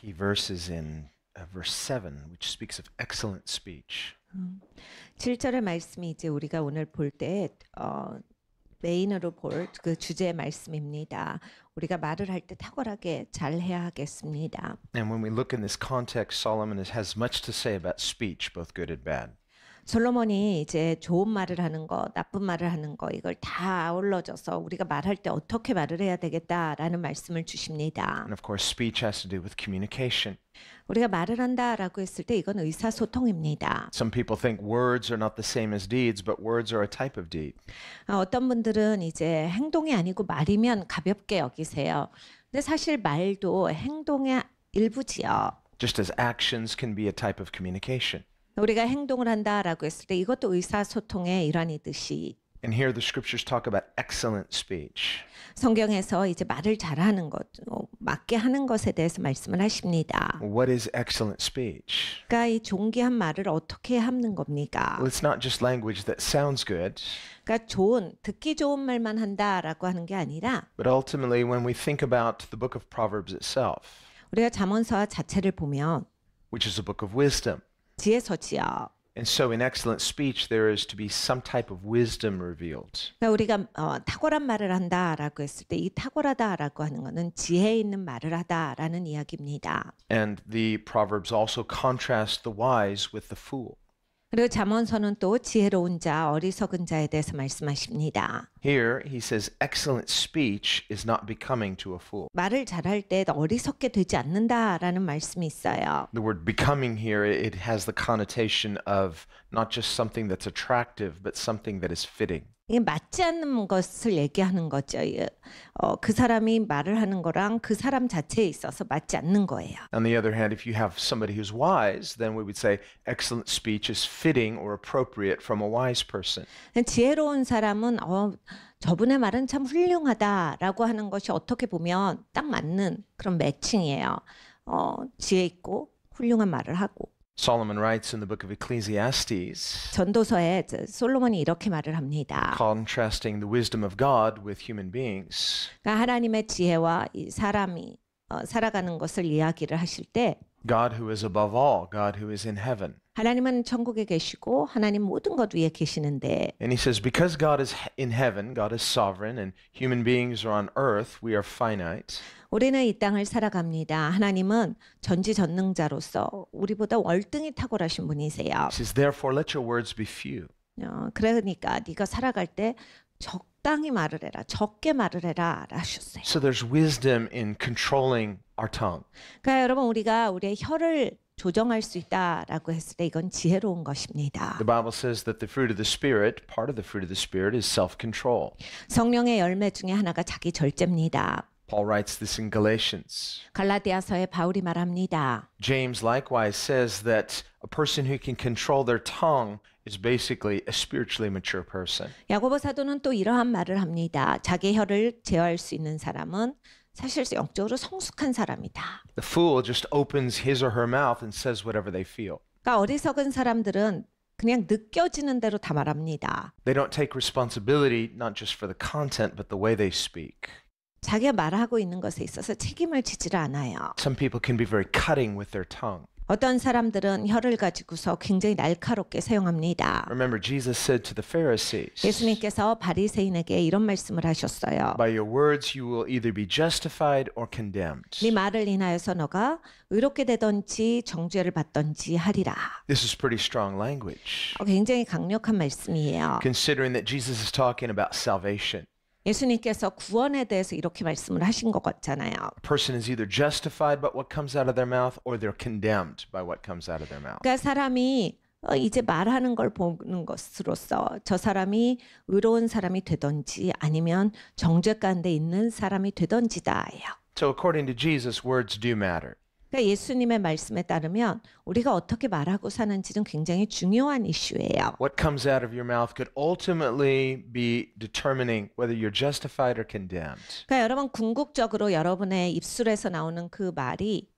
key verses in verse 7, which speaks of excellent speech. 7절의 말씀이 이제 우리가 오늘 볼 때 메인으로 볼 그 주제의 말씀입니다. 우리가 말을 할 때 탁월하게 잘 해야 하겠습니다. And when we look in this context, Solomon has much to say about speech, both good and bad. 솔로몬이 이제 좋은 말을 하는 거, 나쁜 말을 하는 거 이걸 다 아울러져서 우리가 말할 때 어떻게 말을 해야 되겠다라는 말씀을 주십니다. And of course, speech has to do with communication. 우리가 말을 한다라고 했을 때 이건 의사소통입니다. Some people think words are not the same as deeds, but words are a type of deed. 어떤 분들은 이제 행동이 아니고 말이면 가볍게 여기세요. 근데 사실 말도 행동의 일부지요. Just as actions can be a type of communication. 우리가 행동을 한다라고 했을 때 이것도 의사소통의 일환이듯이 And here the scriptures talk about excellent speech. 성경에서 이제 말을 잘하는 것, 맞게 하는 것에 대해서 말씀을 하십니다. What is excellent speech? 그러니까 이 존귀한 말을 어떻게 하는 겁니까? Well, it's not just language that sounds good, 그러니까 듣기 좋은 말만 한다라고 하는 게 아니라 but ultimately when we think about the book of Proverbs itself, 우리가 잠언서 자체를 보면 which is a book of wisdom. 지혜서지요. And so in excellent speech there is to be some type of wisdom revealed. 그러니까 우리가 탁월한 말을 한다라고 했을 때 이 탁월하다라고 하는 것은 지혜 있는 말을 하다라는 이야기입니다. And the Proverbs also contrast the wise with the fool. 그리고 잠언서는 또 지혜로운 자, 어리석은 자에 대해서 말씀하십니다. Here he says excellent speech is not becoming to a fool. 말을 잘할 때 어리석게 되지 않는다라는 말씀이 있어요. The word becoming here, it has the connotation of not just something that's attractive, but something that is fitting. 이게 맞지 않는 것을 얘기하는 거죠. 그 사람이 말을 하는 거랑 그 사람 자체에 있어서 맞지 않는 거예요. On the other hand, if you have somebody who's wise, then we would say excellent speech is fitting or appropriate from a wise person. 지혜로운 사람은 저분의 말은 참 훌륭하다라고 하는 것이 어떻게 보면 딱 맞는 그런 매칭이에요. 지혜 있고 훌륭한 말을 하고. Solomon writes in the book of Ecclesiastes, 전도서에 솔로몬이 이렇게 말을 합니다. contrasting the wisdom of God with human beings. 그러니까 하나님의 지혜와 이 사람이 살아가는 것을 이야기를 하실 때 God who is above all, God who is in heaven. 하나님은 천국에 계시고 하나님 모든 것 위에 계시는데 And he says, because God is in heaven, God is sovereign, and human beings are on earth, we are finite. 우리는 이 땅을 살아갑니다. 하나님은 전지전능자로서 우리보다 월등히 탁월하신 분이세요. He says, therefore let your words be few. 그러니까 네가 살아갈 때 적당히 말을 해라. 적게 말을 해라 하셨어요. So there's wisdom in controlling our tongue. 그러니까 여러분 우리가 우리의 혀를 조정할 수 있다라고 했을 때 이건 지혜로운 것입니다. The Bible says that the fruit of the Spirit, part of the fruit of the Spirit is self-control. 성령의 열매 중에 하나가 자기 절제입니다. Paul writes this in Galatians. 갈라디아서에 바울이 말합니다. James likewise says that a person who can control their tongue is basically a spiritually mature person. 야고보 사도는 또 이러한 말을 합니다. 자기 혀를 제어할 수 있는 사람은 사실 영적으로 성숙한 사람이다. The fool just opens his or her mouth and says whatever they feel. 그러니까 어리석은 사람들은 그냥 느껴지는 대로 다 말합니다. They don't take responsibility not just for the content but the way they speak. 자기가 말하고 있는 것에 있어서 책임을 지질 않아요. Some people can be very cutting with their tongue. 어떤 사람들은 혀를 가지고서 굉장히 날카롭게 사용합니다. Remember, Jesus said to the Pharisees, 예수님께서 바리새인에게 이런 말씀을 하셨어요. by your words you will either be justified or condemned. 네 말을 인하여서 너가 의롭게 되든지 정죄를 받든지 하리라. This is pretty strong language, 굉장히 강력한 말씀이에요. considering that Jesus is talking about salvation. 예수님께서 구원에 대해서 이렇게 말씀을 하신 것 같잖아요. A person is either justified by what comes out of their mouth or they're condemned by what comes out of their mouth. 그러니까 사람이 이제 말하는 걸 보는 것으로서 저 사람이 의로운 사람이 되든지 아니면 정죄 가운데 있는 사람이 되든지다예요. So according to Jesus, words do matter. 그러니까 예수님의 말씀에 따르면 우리가 어떻게 말하고 사는지는 굉장히 중요한 이슈예요. What comes out of your mouth could ultimately be determining whether you're justified or condemned. 그러니까 여러분 궁극적으로 여러분의 입술에서 나오는 그 말이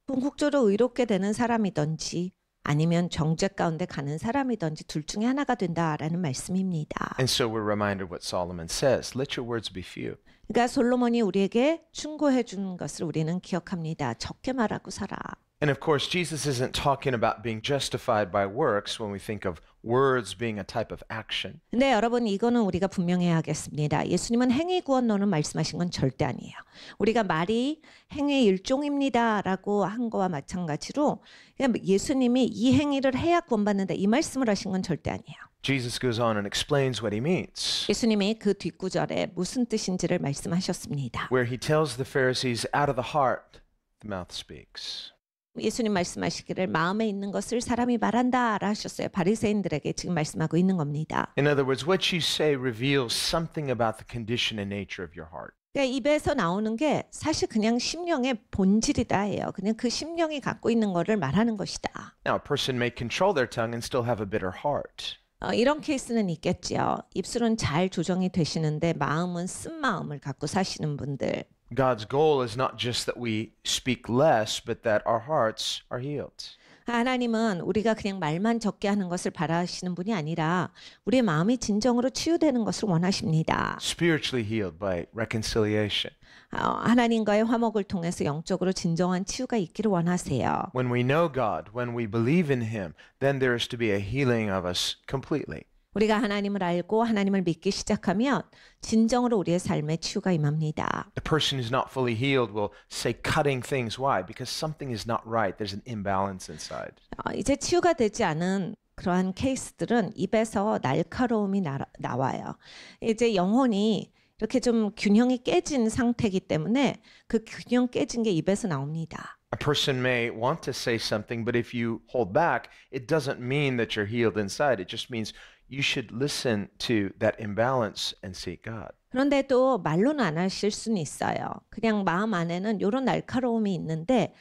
궁극적으로 의롭게 되는 사람이든지 아니면 정죄 가운데 가는 사람이든지 둘 중에 하나가 된다라는 말씀입니다. And so we're reminded what Solomon says, let your words be few. 그러니까 솔로몬이 우리에게 충고해 준 것을 우리는 기억합니다. 적게 말하고 살아. And of course, Jesus isn't talking about being justified by works when we think of words being a type of action. 근데 여러분 이거는 우리가 분명해야 하겠습니다. 예수님은 행위 구원론을 말씀하신 건 절대 아니에요. 우리가 말이 행위의 일종입니다라고 한 거와 마찬가지로 그냥 예수님이 이 행위를 해야 구원받는다 이 말씀을 하신 건 절대 아니에요. Jesus goes on and explains what he means, 예수님이 그 뒷구절에 무슨 뜻인지를 말씀하셨습니다. where he tells the Pharisees, out of the heart, the mouth speaks. 예수님 말씀하시기를 마음에 있는 것을 사람이 말한다라 하셨어요. 바리새인들에게 지금 말씀하고 있는 겁니다. In other words, what you say reveals something about the condition and nature of your heart. 그러니까 입에서 나오는 게 사실 그냥 심령의 본질이다예요. 그냥 그 심령이 갖고 있는 거를 말하는 것이다. Now, a person may control their tongue and still have a bitter heart. 이런 케이스는 있겠죠. 입술은 잘 조정이 되시는데 마음은 쓴 마음을 갖고 사시는 분들. God's goal is not just that we speak less, but that our hearts are healed. 하나님은 우리가 그냥 말만 적게 하는 것을 바라시는 분이 아니라 우리의 마음이 진정으로 치유되는 것을 원하십니다. Spiritually healed by reconciliation. 하나님과의 화목을 통해서 영적으로 진정한 치유가 있기를 원하세요. When we know God, when we believe in Him, then there is to be a healing of us completely. 우리가 하나님을 알고 하나님을 믿기 시작하면 진정으로 우리의 삶에 치유가 임합니다. The person who's not fully healed will say cutting things. Why? Because something is not right. There's an imbalance inside. 이제 치유가 되지 않은 그러한 케이스들은 입에서 날카로움이 나와요. 이제 영혼이 이렇게 좀 균형이 깨진 상태이기 때문에 그 균형 깨진 게 입에서 나옵니다. A person may want to say something, but if you hold back, it doesn't mean that you're healed inside. It just means you should listen to that imbalance and seek God. 그런데도 말로는 안 하실 수는 있어요. 그냥 마음 안에는 이런 날카로움이 있는데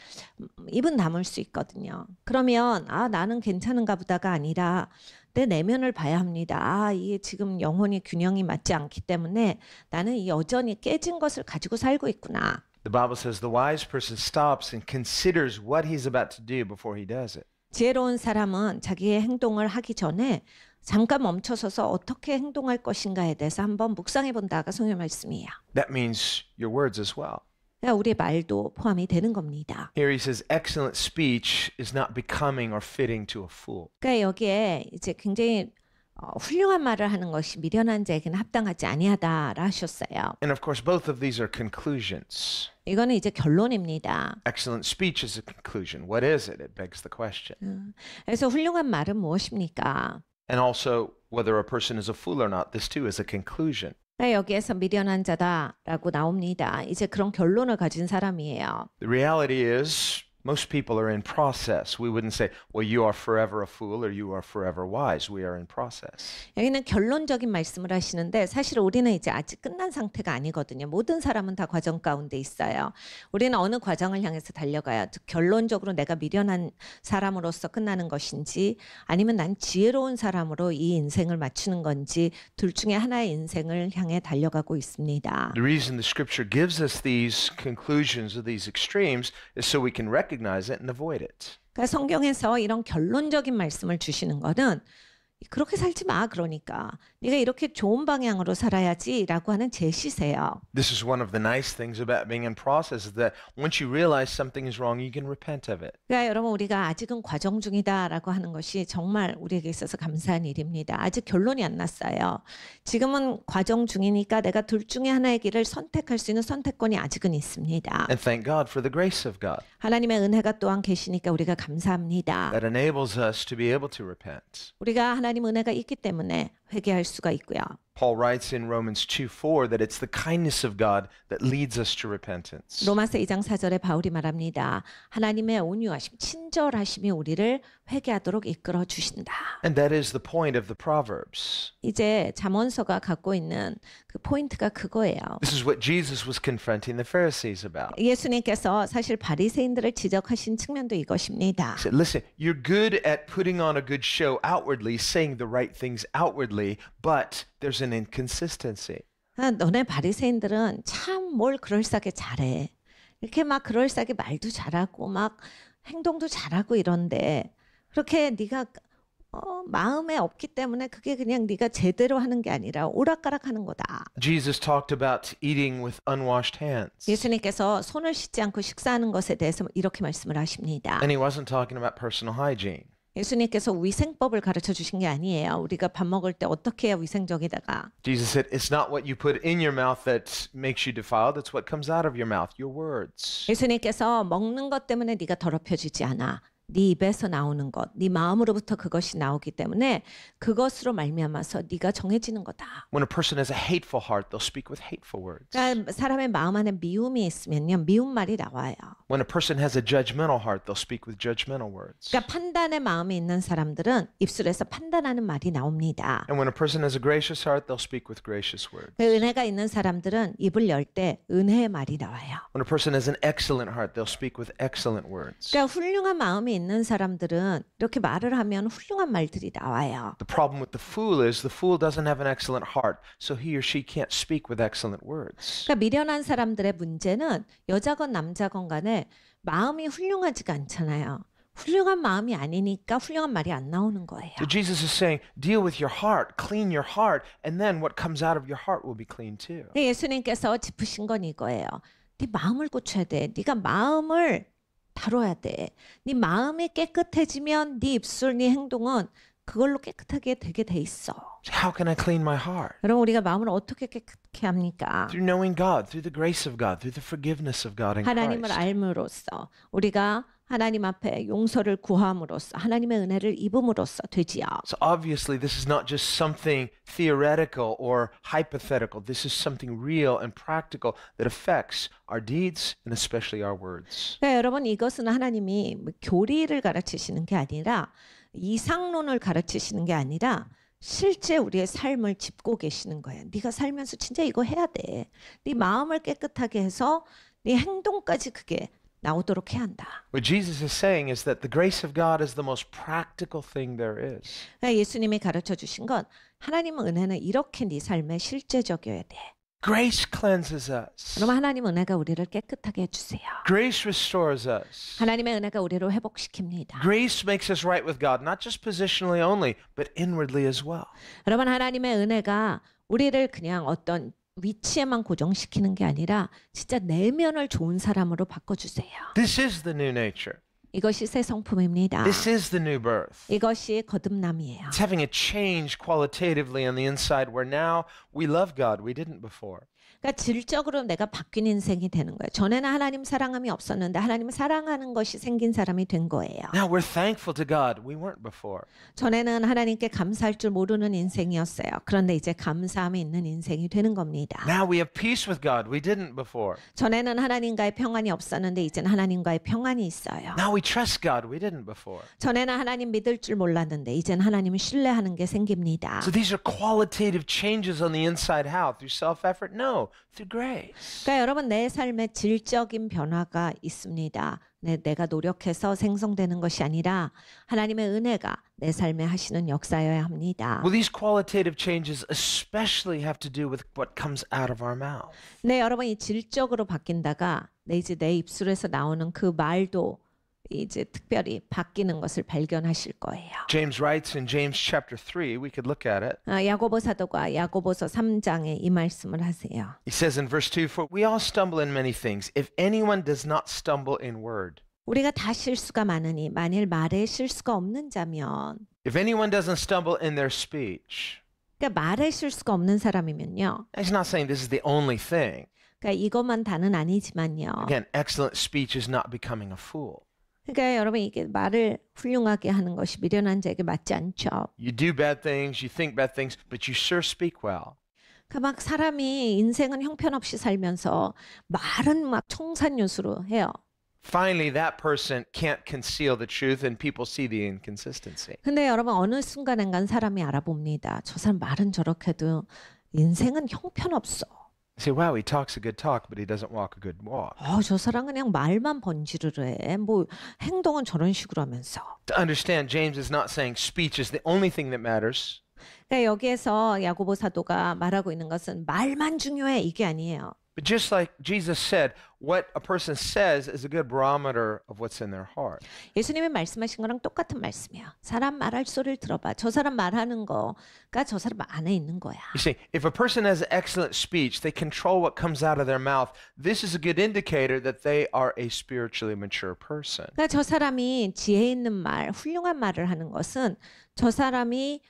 입은 다물 수 있거든요. 그러면 나는 괜찮은가 보다가 아니라 내 내면을 봐야 합니다. 이게 지금 영혼이 균형이 맞지 않기 때문에 나는 여전히 깨진 것을 가지고 살고 있구나. The Bible says the wise person stops and considers what he's about to do before he does it. 지혜로운 사람은 자기의 행동을 하기 전에 잠깐 멈춰서서 어떻게 행동할 것인가에 대해서 한번 묵상해 본다가 성경 말씀이에요. That means your words as well. 그러니까 우리의 말도 포함이 되는 겁니다. Here he says, excellent speech is not becoming or fitting to a fool. 그러니까 여기에 이제 굉장히 훌륭한 말을 하는 것이 미련한 자에게는 합당하지 아니하다라 하셨어요. And of course, both of these are conclusions. 이거는 이제 결론입니다. Excellent speech is a conclusion. What is it? It begs the question. 그래서 훌륭한 말은 무엇입니까? And also, whether a person is a fool or not, this too is a conclusion. 그러니까 여기에서 미련한 자다라고 나옵니다. 이제 그런 결론을 가진 사람이에요. The reality is, most people are in process. We wouldn't say, well, you are forever a fool or you are forever wise. We are in process. 여기는 결론적인 말씀을 하시는데 사실 우리는 이제 아직 끝난 상태가 아니거든요. 모든 사람은 다 과정 가운데 있어요. 우리는 어느 과정을 향해서 달려가야 결론적으로 내가 미련한 사람으로서 끝나는 것인지 아니면 난 지혜로운 사람으로 이 인생을 맞추는 건지 둘 중에 하나의 인생을 향해 달려가고 있습니다. The reason the scripture gives us these conclusions or these extremes is so we can recognize it and avoid it. 그러니까 성경에서 이런 결론적인 말씀을 주시는 거는 그렇게 살지 마. 그러니까 네가 이렇게 좋은 방향으로 살아야지라고 하는 제시세요. This is one of the nice things about being in process is that once you realize something is wrong, you can repent of it. 그러니까 여러분 우리가 아직은 과정 중이다라고 하는 것이 정말 우리에게 있어서 감사한 일입니다. 아직 결론이 안 났어요. 지금은 과정 중이니까 내가 둘 중에 하나의 길을 선택할 수 있는 선택권이 아직은 있습니다. And thank God for the grace of God 하나님의 은혜가 또한 계시니까 우리가 감사합니다. that enables us to be able to repent. 우리가 하나님 은혜가 있기 때문에 회개할 수가 있고요. Paul writes in Romans 2:4 that it's the kindness of God that leads us to repentance. 로마서 2장 4절에 바울이 말합니다. 하나님의 온유하심, 친절하심이 우리를 회개하도록 이끌어 주신다. And that is the point of the Proverbs. 이제 잠언서가 갖고 있는 그 포인트가 그거예요. This is what Jesus was confronting the Pharisees about. 예수님께서 사실 바리새인들을 지적하신 측면도 이것입니다. He said, listen, you're good at putting on a good show outwardly, saying the right things outwardly, but there's an inconsistency. 너네 바리새인들은 참 뭘 그럴싸하게 잘해. 이렇게 막 그럴싸하게 말도 잘하고 막 행동도 잘하고 이런데 그렇게 네가 마음에 없기 때문에 그게 그냥 네가 제대로 하는 게 아니라 오락가락하는 거다. Jesus talked about eating with unwashed hands. 예수님께서 손을 씻지 않고 식사하는 것에 대해서 이렇게 말씀을 하십니다. And he wasn't talking about personal hygiene. 예수님께서 위생법을 가르쳐 주신 게 아니에요. 우리가 밥 먹을 때 어떻게 해야 위생적이다가. Jesus said, it's not what you put in your mouth that makes you defiled, it's what comes out of your mouth, your words. 예수님께서 먹는 것 때문에 네가 더럽혀지지 않아. 네 입에서 나오는 것, 네 마음으로부터 그것이 나오기 때문에 그것으로 말미암아서 네가 정해지는 거다. When a person has a hateful heart, they'll speak with hateful words. 그러니까 사람의 마음 안에 미움이 있으면요, 미운 말이 나와요. When a person has a judgmental heart, they'll speak with judgmental words. 그러니까 판단의 마음이 있는 사람들은 입술에서 판단하는 말이 나옵니다. And when a person has a gracious heart, they'll speak with gracious words. 은혜가 있는 사람들은 입을 열 때 은혜의 말이 나와요. When a person has an excellent heart, they'll speak with excellent words. 그러니까 훌륭한 마음이 있는 사람들은 이렇게 말을 하면 훌륭한 말들이 나와요. The problem with the fool is the fool doesn't have an excellent heart, so he or she can't speak with excellent words. 그러니까 미련한 사람들의 문제는 여자건 남자건 간에 마음이 훌륭하지가 않잖아요. 훌륭한 마음이 아니니까 훌륭한 말이 안 나오는 거예요. So Jesus is saying, deal with your heart, clean your heart, and then what comes out of your heart will be clean too. 예수님께서 짚으신 건 이거예요. 네 마음을 고쳐야 돼. 네가 마음을 다뤄야 돼. 네 마음이 깨끗해지면 네 입술, 네 행동은 그걸로 깨끗하게 되게 돼 있어. So how can I clean my heart? 여러분 우리가 마음을 어떻게 깨끗게 합니까? Through knowing God, through the grace of God, through the forgiveness of God in 하나님을 Christ. 알므로써 우리가 하나님 앞에 용서를 구함으로써 하나님의 은혜를 입음으로써 되지요. So obviously this is not just something theoretical or hypothetical. This is something real and practical that affects our deeds and especially our words. 그러니까 여러분 이것은 하나님이 교리를 가르치시는 게 아니라 이상론을 가르치시는 게 아니라 실제 우리의 삶을 짚고 계시는 거예요. 네가 살면서 진짜 이거 해야 돼. 네 마음을 깨끗하게 해서 네 행동까지 그게 나오도록 해야 한다. What Jesus is saying is that the grace of God is the most practical thing there is. 그러니까 예수님이 가르쳐 주신 건 하나님의 은혜는 이렇게 네 삶에 실제적이어야 돼. Grace cleanses us. 그럼 하나님 은혜가 우리를 깨끗하게 해주세요. Grace restores us. 하나님의 은혜가 우리를 회복시킵니다. Grace makes us right with God, not just positionally only, but inwardly as well. 여러분 하나님의 은혜가 우리를 그냥 어떤 위치에만 고정시키는 게 아니라 진짜 내면을 좋은 사람으로 바꿔주세요. This is the new nature. 이것이 새 성품입니다. This is the new birth. 이것이 거듭남이에요. It's having a change qualitatively on the inside where now we love God. We didn't before. 그러니까 질적으로 내가 바뀐 인생이 되는 거예요. 전에는 하나님 사랑함이 없었는데 하나님을 사랑하는 것이 생긴 사람이 된 거예요. Now we're thankful to God. We weren't before. 전에는 하나님께 감사할 줄 모르는 인생이었어요. 그런데 이제 감사함이 있는 인생이 되는 겁니다. Now we have peace with God. We didn't before. 전에는 하나님과의 평안이 없었는데 이제는 하나님과의 평안이 있어요. Now we trust God. We didn't before. 전에는 하나님 믿을 줄 몰랐는데 이제는 하나님을 신뢰하는 게 생깁니다. So these are qualitative changes on the inside. How? Through self-effort? No, through grace. 그러니까 여러분 내 삶에 질적인 변화가 있습니다. 내가 노력해서 생성되는 것이 아니라 하나님의 은혜가 내 삶에 하시는 역사여야 합니다. Well, these qualitative changes especially have to do with what comes out of our mouth. 네, 여러분 이 질적으로 바뀐다가 이제 내 입술에서 나오는 그 말도 이제 특별히 바뀌는 것을 발견하실 거예요. James writes in James chapter 3, we could look at it. 야고보 사도가 야고보서 3장에 이 말씀을 하세요. He says in verse 2, For we all stumble in many things. If anyone does not stumble in word. 우리가 다 실수가 많으니 만일 말에 실수가 없는 자면 If anyone doesn't stumble in their speech. 그러니까 말에 실수가 없는 사람이면요. He's not saying this is the only thing. 그러니까 이것만 다는 아니지만요. Again, excellent speech is not becoming a fool. 그러니까 여러분 이게 말을 훌륭하게 하는 것이 미련한 자에게 맞지 않죠. You do bad things, you think bad things, but you sure speak well. 그러니까 막 사람이 인생은 형편없이 살면서 말은 막 청산유수로 해요. Finally, that person can't conceal the truth and people see the inconsistency. 근데 여러분 어느 순간엔간 사람이 알아봅니다. 저 사람 말은 저렇게도 인생은 형편없어. You say, wow, he talks a good talk, but he doesn't walk a good walk. 저 사람 그냥 말만 번지르르 해. 뭐 행동은 저런 식으로 하면서. To understand, James is not saying speech is the only thing that matters. 그러니까 여기에서 야고보 사도가 말하고 있는 것은 말만 중요해 이게 아니에요. But just like Jesus said, what a person says is a good barometer of what's in their heart. 예수님이 말씀하신 거랑 똑같은 말씀이에요. 사람 말할 소리를 들어봐. 저 사람 말하는 거가 저 사람 안에 있는 거야. You see, if a person has excellent speech, they control what comes out of their mouth. This is a good indicator that they are a spiritually mature person. 그러니까 저 사람이 지혜 있는 말, 훌륭한 말을 하는 것은 저 사람이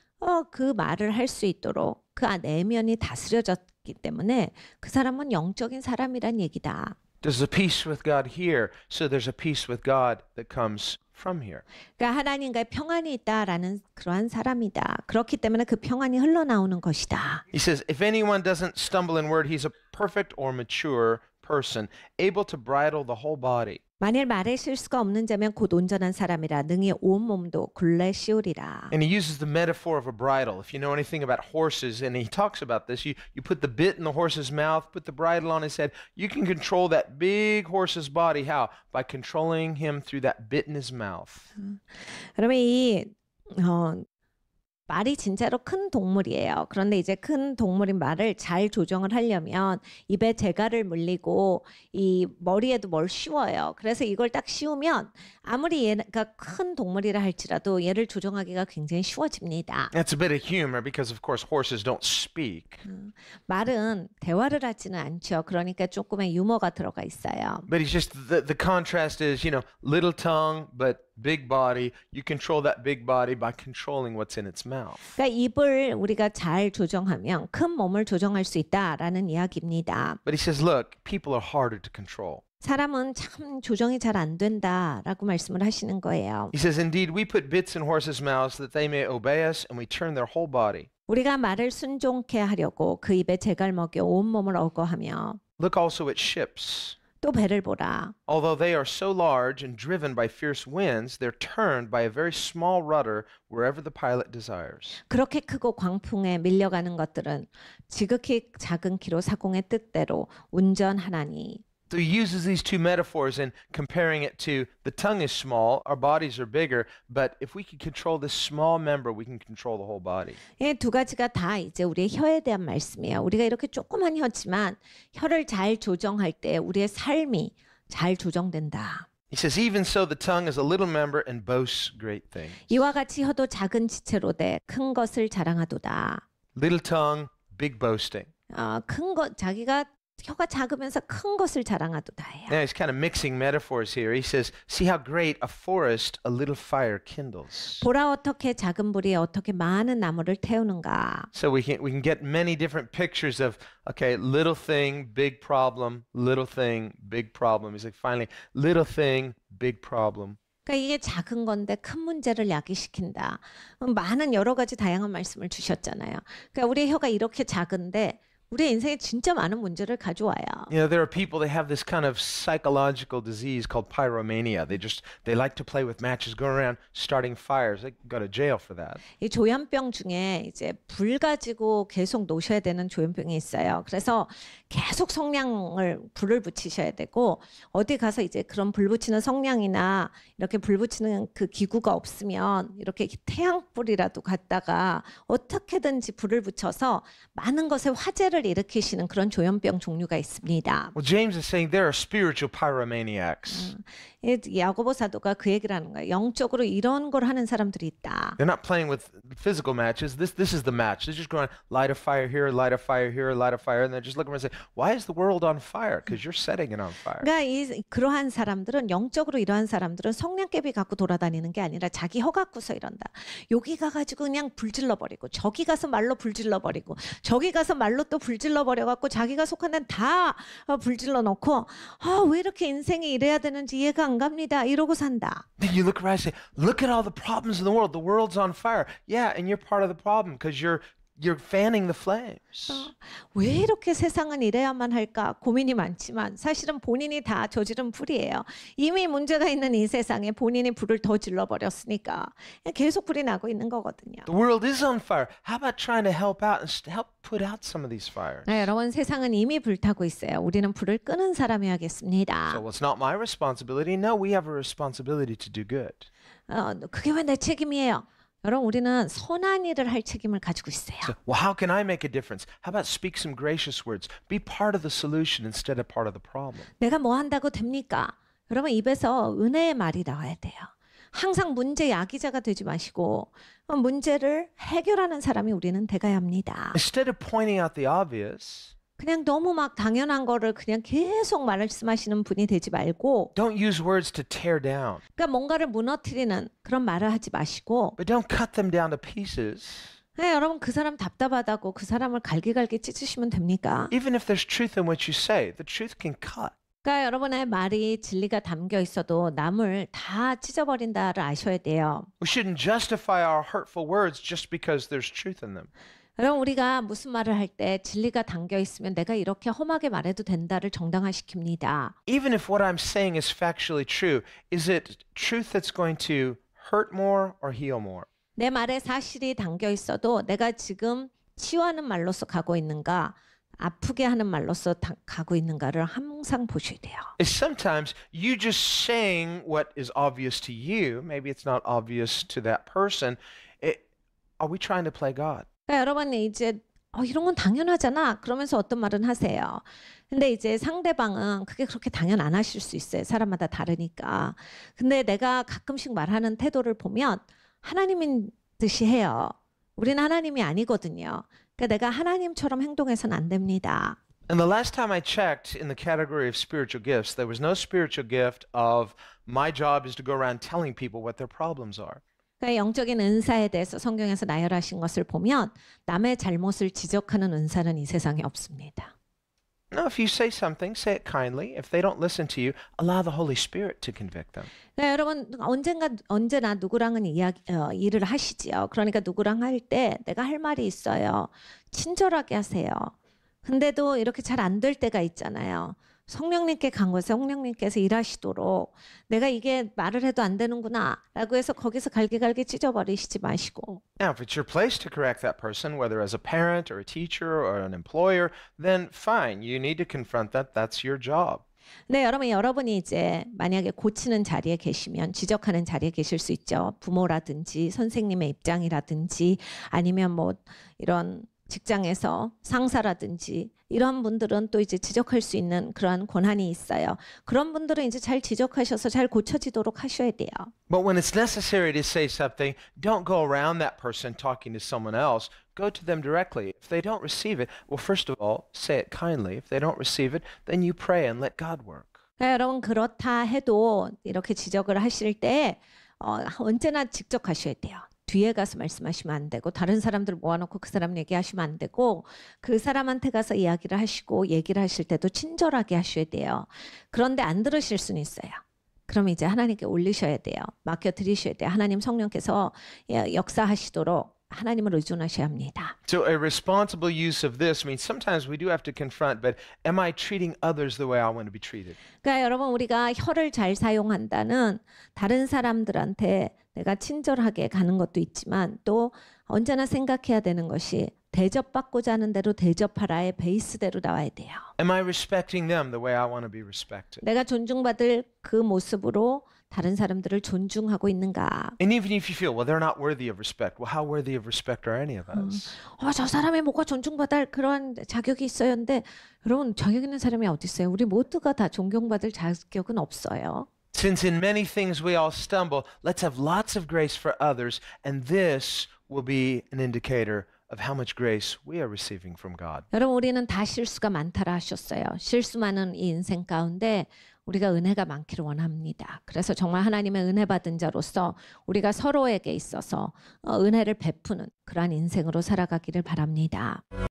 그 말을 할 수 있도록 그 내면이 다스려졌기 때문에 그 사람은 영적인 사람이란 얘기다. There's a peace with God here, so there's a peace with God that comes from here. 그러니까 하나님과의 평안이 있다라는 그러한 사람이다. 그렇기 때문에 그 평안이 흘러나오는 것이다. He says, if anyone doesn't stumble in word, he's a perfect or mature person, able to bridle the whole body. 만일 말에 실수가 없는 자면 곧 온전한 사람이라 능히 온 몸도 굴레 씌우리라. And he uses the metaphor of a bridle. If you know anything about horses, and he talks about this, you put the bit in the horse's mouth, put the bridle on his head. You can control that big horse's body. How? By controlling him through that bit in his mouth. 그러면 말이 진짜로 큰 동물이에요. 그런데 이제 큰 동물인 말을 잘 조정을 하려면 입에 재갈을 물리고 이 머리에도 뭘 씌워요. 그래서 이걸 딱 씌우면 아무리 얘가 큰 동물이라 할지라도 얘를 조정하기가 굉장히 쉬워집니다. That's a bit of humor because, of course, horses don't speak. 말은 대화를 하지는 않죠. 그러니까 조금의 유머가 들어가 있어요. But he's just, the contrast is, little tongue, but big body. You control that big body by controlling what's in its mouth. 그러니까 입을 우리가 잘 조정하면 큰 몸을 조정할 수 있다라는 이야기입니다. But he says, look, people are harder to control. 사람은 참 조정이 잘 안 된다라고 말씀을 하시는 거예요. He says, indeed, we put bits in horses' mouths that they may obey us, and we turn their whole body. 우리가 말을 순종케 하려고 그 입에 재갈 먹여 온 몸을 억어하며 Look also at ships. 또 배를 보라. Although they are so large and driven by fierce winds, they're turned by a very small rudder wherever the pilot desires. 그렇게 크고 광풍에 밀려가는 것들은 지극히 작은 키로 사공의 뜻대로 운전하나니. So he uses these two metaphors in comparing it to the tongue is small, our bodies are bigger, but if we can control this small member, we can control the whole body. 이 두 가지가 다 이제 우리의 혀에 대한 말씀이에요. 우리가 이렇게 조그만 혀지만 혀를 잘 조정할 때 우리의 삶이 잘 조정된다. He says, even so, the tongue is a little member and boasts great things. 이와 같이 혀도 작은 지체로 돼 큰 것을 자랑하도다. Little tongue, big boasting. 큰 것 자기가 혀가 작으면서 큰 것을 자랑하도다예요. Now he's kind of mixing metaphors here. He says, see how great a forest a little fire kindles. 보라 어떻게 작은 불이 어떻게 많은 나무를 태우는가. So we can get many different pictures of, okay, little thing, big problem, little thing, big problem. He's like, finally, little thing, big problem. 그러니까 이게 작은 건데 큰 문제를 야기시킨다. 많은 여러 가지 다양한 말씀을 주셨잖아요. 그러니까 우리 혀가 이렇게 작은데 우리 인생에 진짜 많은 문제를 가져와요. There are people that have this kind of psychological disease called pyromania. They like to play with matches, go around starting fires. They go to jail for that. 이 조현병 중에 이제 불 가지고 계속 노셔야 되는 조현병이 있어요. 그래서 계속 불을 붙이셔야 되고 어디 가서 이제 그런 불 붙이는 성냥이나 이렇게 불 붙이는 그 기구가 없으면 이렇게 태양불이라도 갖다가 어떻게든지 불을 붙여서 많은 것에 화재를 일으키시는 그런 조현병 종류가 있습니다. Well, James is saying there are spiritual pyromaniacs. 야고보 사도가 그 얘기를 하는 거예요. 영적으로 이런 걸 하는 사람들이 있다. They're not playing with physical matches. This is the match. They're just going light a fire here, light a fire here, light a fire, and they're just looking around and say, "Why is the world on fire? Because you're setting it on fire." 그러니까 그러한 사람들은 영적으로 이러한 사람들은 성냥개비 갖고 돌아다니는 게 아니라 자기 혀 갖고서 이런다. 여기 가가지고 그냥 불질러 버리고 저기 가서 말로 불질러 버리고 저기 가서 말로 또 불질러 버려 갖고 자기가 속한 데는 다 불질러 놓고 왜 이렇게 인생이 이래야 되는지 이해가 안 갑니다. 이러고 산다. Then you look around and say, "Look at all the problems in the world. The world's on fire." Yeah, and you're part of the problem because you're fanning the flames. 왜 이렇게 세상은 이래야만 할까 고민이 많지만 사실은 본인이 다 저지른 불이에요. 이미 문제가 있는 이 세상에 본인이 불을 더 질러버렸으니까 계속 불이 나고 있는 거거든요. The world is on fire. How about trying to help out and help put out some of these fires? 여러분 세상은 이미 불타고 있어요. 우리는 불을 끄는 사람이야겠습니다. So it's not my responsibility. No, we have a responsibility to do good. 그게 왜 내 책임이에요? 여러분 우리는 선한 일을 할 책임을 가지고 있어요. So, well, how can I make a difference? How about speak some gracious words? Be part of the solution instead of part of the problem. 내가 뭐 한다고 됩니까? 여러분 입에서 은혜의 말이 나와야 돼요. 항상 문제 야기자가 되지 마시고 문제를 해결하는 사람이 우리는 돼가야 합니다. Instead of pointing out the obvious, 그냥 너무 막 당연한 거를 그냥 계속 말씀하시는 분이 되지 말고 don't use words to tear down, 그러니까 뭔가를 무너뜨리는 그런 말을 하지 마시고 but don't cut them down to pieces. 네, 여러분 그 사람 답답하다고 그 사람을 갈기갈기 찢으시면 됩니까? Even if there's truth in what you say, the truth can cut. 그러니까 여러분의 말이 진리가 담겨 있어도 남을 다 찢어버린다를 아셔야 돼요. We shouldn't justify our hurtful words just because there's truth in them. 여러분 우리가 무슨 말을 할 때 진리가 담겨 있으면 내가 이렇게 험하게 말해도 된다를 정당화시킵니다. Even if what I'm saying is factually true, is it truth that's going to hurt more or heal more? 내 말에 사실이 담겨 있어도 내가 지금 치유하는 말로서 가고 있는가 아프게 하는 말로서 가고 있는가를 항상 보셔야 돼요. Is sometimes you just saying what is obvious to you, maybe it's not obvious to that person. Are we trying to play God? 그러니까 여러분이 이제 이런 건 당연하잖아. 그러면서 어떤 말은 하세요. 근데 이제 상대방은 그게 그렇게 당연 안 하실 수 있어요. 사람마다 다르니까. 근데 내가 가끔씩 말하는 태도를 보면 하나님인 듯이 해요. 우리는 하나님이 아니거든요. 그러니까 내가 하나님처럼 행동해서는 안 됩니다. And the last time I checked in the category of spiritual gifts, there was no spiritual gift of my job is to go around telling people what their problems are. 그러니까 영적인 은사에 대해서 성경에서 나열하신 것을 보면 남의 잘못을 지적하는 은사는 이 세상에 없습니다. No, if you say something, say it kindly. If they don't listen to you, allow the Holy Spirit to convict them. 네, 여러분 언제나 누구랑은 일을 하시지요. 그러니까 누구랑 할 때 내가 할 말이 있어요. 친절하게 하세요. 근데도 이렇게 잘 안 될 때가 있잖아요. 성령님께 간 것에 성령님께서 일하시도록 내가 이게 말을 해도 안 되는구나 라고 해서 거기서 갈기갈기 찢어버리시지 마시고 Now, if it's your place to correct that person, whether as a parent or a teacher or an employer, then fine. You need to confront that. That's your job. 네, 여러분이 이제 만약에 고치는 자리에 계시면 지적하는 자리에 계실 수 있죠. 부모라든지 선생님의 입장이라든지 아니면 뭐 이런 직장에서 상사라든지 이런 분들은 또 이제 지적할 수 있는 그런 권한이 있어요. 그런 분들은 이제 잘 지적하셔서 잘 고쳐지도록 하셔야 돼요. But when it's necessary to say something, don't go around that person talking to someone else. Go to them directly. If they don't receive it, well, first of all, say it kindly. If they don't receive it, then you pray and let God work. 여러분 그렇다 해도 이렇게 지적을 하실 때 언제나 직접 가셔야 돼요. 뒤에 가서 말씀하시면 안 되고 다른 사람들 모아놓고 그 사람 얘기하시면 안 되고 그 사람한테 가서 이야기를 하시고 얘기를 하실 때도 친절하게 하셔야 돼요. 그런데 안 들으실 수는 있어요. 그럼 이제 하나님께 올리셔야 돼요. 맡겨드리셔야 돼요. 하나님 성령께서 역사하시도록 하나님을 의존하셔야 합니다. So a responsible use of this means sometimes we do have to confront, but am I treating others the way I want to be treated? 그러니까 여러분 우리가 혀를 잘 사용한다는 다른 사람들한테 내가 친절하게 가는 것도 있지만 또 언제나 생각해야 되는 것이 대접받고자 하는 대로 대접하라의 베이스대로 나와야 돼요. Am I respecting them the way I want to be respected? 내가 존중받을 그 모습으로 다른 사람들을 존중하고 있는가? And even if you feel, well, they're not worthy of respect, well, how worthy of respect are any of us? 저 사람이 뭐가 존중받을 그런 자격이 있어야 하는데 여러분 자격 있는 사람이 어디 있어요? 우리 모두가 다 존경받을 자격은 없어요. Since in many things we all stumble, let's have lots of grace for others, and this will be an indicator of how much grace we are receiving from God. 여러분 우리는 다 실수가 많다라 하셨어요. 실수 많은 이 인생 가운데 우리가 은혜가 많기를 원합니다. 그래서 정말 하나님의 은혜 받은 자로서 우리가 서로에게 있어서 은혜를 베푸는 그러한 인생으로 살아가기를 바랍니다.